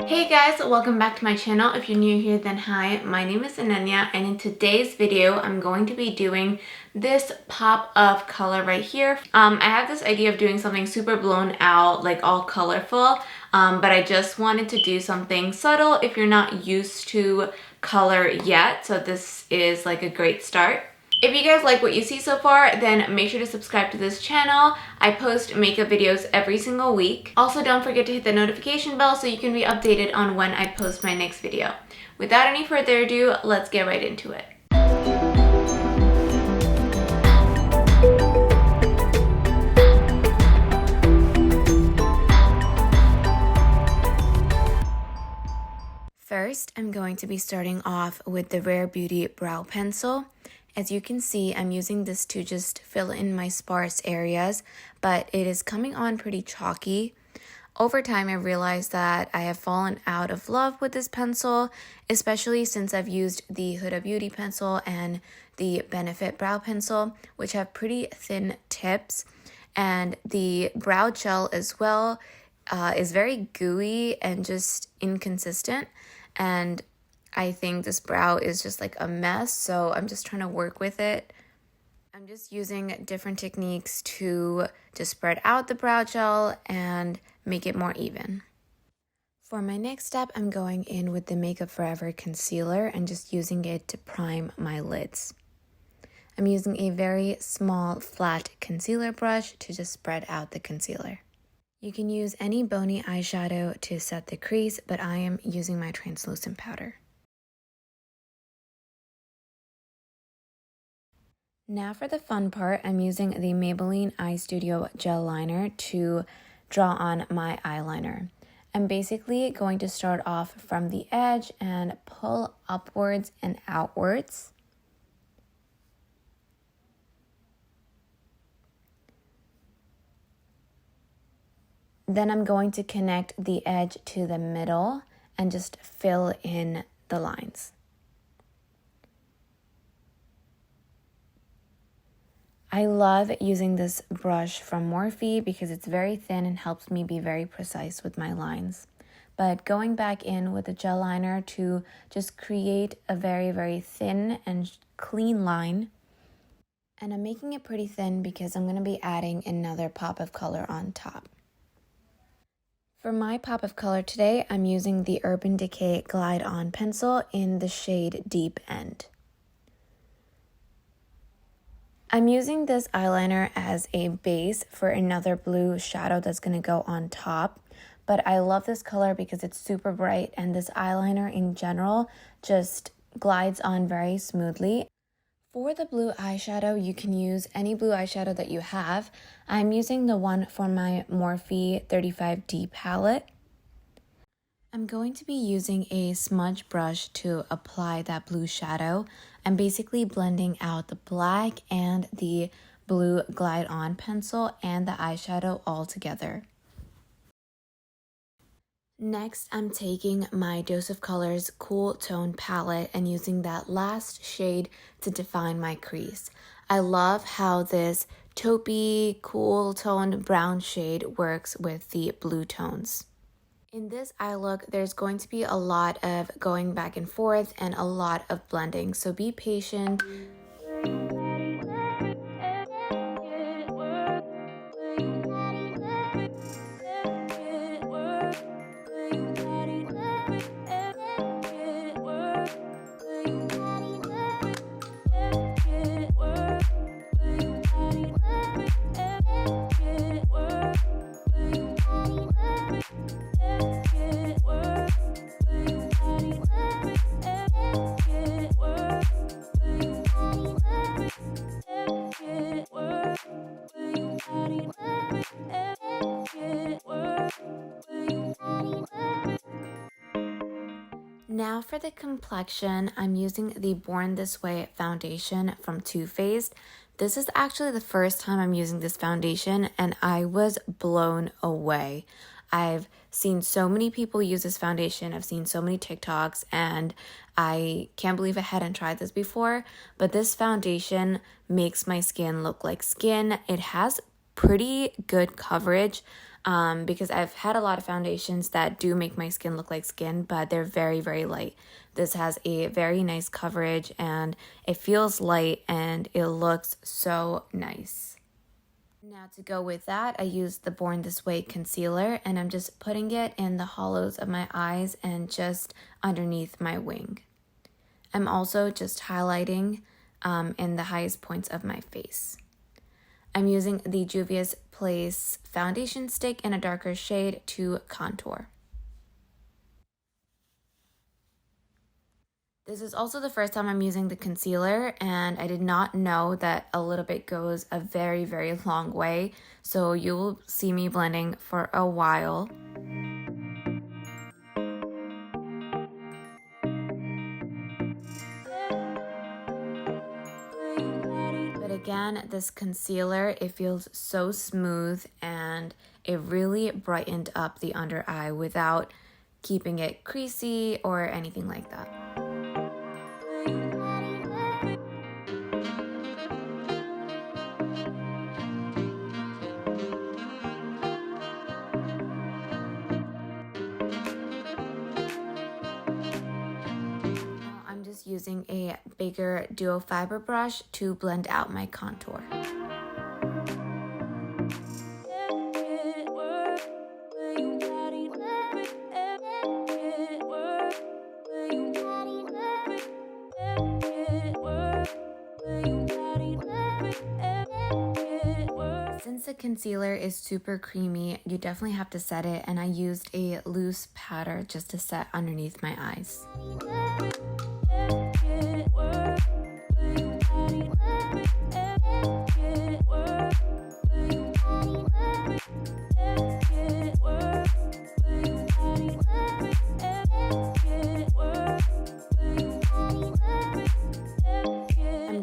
Hey guys, welcome back to my channel. If you're new here, then hi, my name is Ananya, and in today's video I'm going to be doing this pop of color right here. I have this idea of doing something super blown out, like all colorful, but I just wanted to do something subtle if you're not used to color yet, so this is like a great start. If you guys like what you see so far, then make sure to subscribe to this channel. I post makeup videos every single week. Also, don't forget to hit the notification bell so you can be updated on when I post my next video. Without any further ado, let's get right into it. First, I'm going to be starting off with the Rare Beauty Brow Pencil. As you can see, I'm using this to just fill in my sparse areas, but it is coming on pretty chalky. Over time, I realized that I have fallen out of love with this pencil, especially since I've used the Huda Beauty pencil and the Benefit Brow Pencil, which have pretty thin tips, and the brow gel as well is very gooey and just inconsistent, and I think this brow is just like a mess, so I'm just trying to work with it. I'm just using different techniques to just spread out the brow gel and make it more even. For my next step, I'm going in with the Makeup Forever concealer and just using it to prime my lids. I'm using a very small flat concealer brush to just spread out the concealer. You can use any bony eyeshadow to set the crease, but I am using my translucent powder. Now for the fun part, I'm using the Maybelline Eye Studio Gel Liner to draw on my eyeliner. I'm basically going to start off from the edge and pull upwards and outwards. Then I'm going to connect the edge to the middle and just fill in the lines. I love using this brush from Morphe because it's very thin and helps me be very precise with my lines. But going back in with the gel liner to just create a very, very thin and clean line. And I'm making it pretty thin because I'm going to be adding another pop of color on top. For my pop of color today, I'm using the Urban Decay Glide On pencil in the shade Deep End. I'm using this eyeliner as a base for another blue shadow that's going to go on top, but I love this color because it's super bright and this eyeliner in general just glides on very smoothly. For the blue eyeshadow, you can use any blue eyeshadow that you have. I'm using the one for my Morphe 35D palette. I'm going to be using a smudge brush to apply that blue shadow. I'm basically blending out the black and the blue Glide On pencil and the eyeshadow all together. Next, I'm taking my Dose of Colors Cool Tone palette and using that last shade to define my crease. I love how this taupey, cool toned brown shade works with the blue tones. In this eye look, there's going to be a lot of going back and forth and a lot of blending, so be patient. Now for the complexion, I'm using the Born This Way foundation from Too Faced. This is actually the first time I'm using this foundation and I was blown away. I've seen so many people use this foundation. I've seen so many TikToks and I can't believe I hadn't tried this before. But this foundation makes my skin look like skin. It has pretty good coverage. because I've had a lot of foundations that do make my skin look like skin, but they're very, very light. This has a very nice coverage and it feels light and it looks so nice. Now to go with that, I used the Born This Way concealer and I'm just putting it in the hollows of my eyes and just underneath my wing. I'm also just highlighting in the highest points of my face. I'm using the Juvias Place foundation stick in a darker shade to contour. This is also the first time I'm using the concealer, and I did not know that a little bit goes a very, very long way. So you will see me blending for a while. But again, this concealer, it feels so smooth and it really brightened up the under eye without keeping it creasy or anything like that. Using a bigger duo fiber brush to blend out my contour. Since the concealer is super creamy, you definitely have to set it, and I used a loose powder just to set underneath my eyes.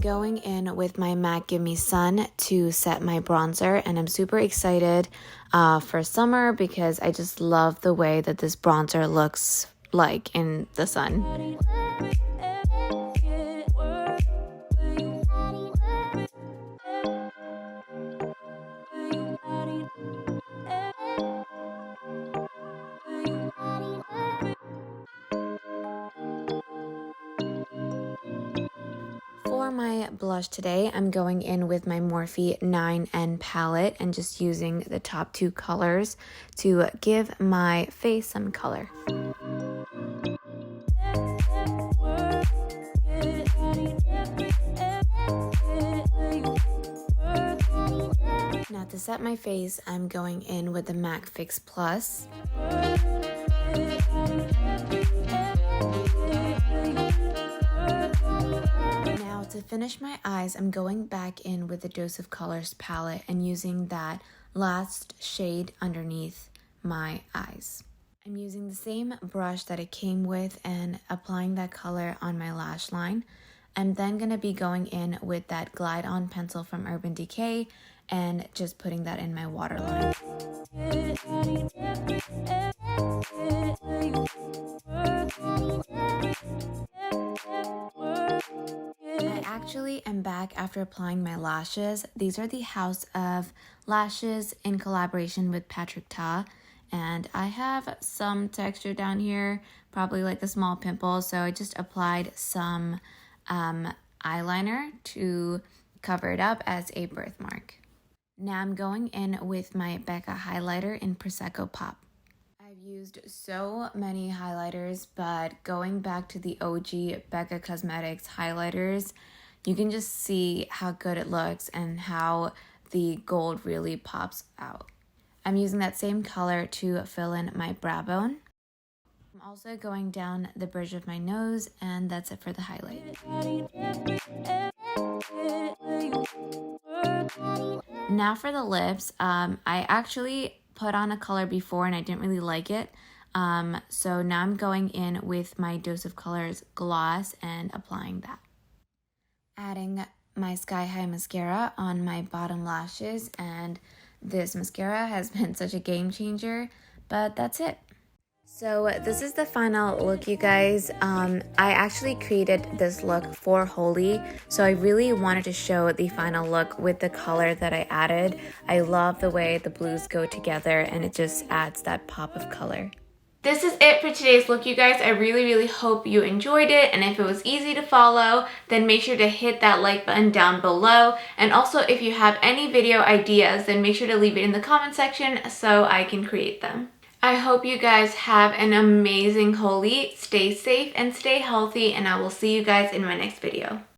Going in with my MAC Gimme Sun to set my bronzer, and I'm super excited for summer because I just love the way that this bronzer looks like in the sun. For my blush today, I'm going in with my Morphe 9N palette and just using the top two colors to give my face some color. Now to set my face, I'm going in with the MAC Fix Plus. Now to finish my eyes, I'm going back in with the Dose of Colors palette and using that last shade underneath my eyes. I'm using the same brush that it came with and applying that color on my lash line. I'm then going to be going in with that Glide On pencil from Urban Decay and just putting that in my waterline. I actually am back after applying my lashes. These are the House of Lashes in collaboration with Patrick Ta. And I have some texture down here, probably like a small pimple. So I just applied some eyeliner to cover it up as a birthmark. Now I'm going in with my Becca highlighter in Prosecco Pop. I've used so many highlighters, but going back to the OG Becca Cosmetics highlighters, you can just see how good it looks and how the gold really pops out. I'm using that same color to fill in my brow bone. I'm also going down the bridge of my nose, and that's it for the highlight. Now for the lips, I actually put on a color before and I didn't really like it. So now I'm going in with my Dose of Colors gloss and applying that. Adding my Sky High mascara on my bottom lashes, and this mascara has been such a game changer, but that's it. So this is the final look, you guys. I actually created this look for Holi, so I really wanted to show the final look with the color that I added. I love the way the blues go together and it just adds that pop of color. This is it for today's look, you guys. I really hope you enjoyed it, and if it was easy to follow, then make sure to hit that like button down below. And also, if you have any video ideas, then make sure to leave it in the comment section so I can create them. I hope you guys have an amazing Holi. Stay safe and stay healthy, and I will see you guys in my next video.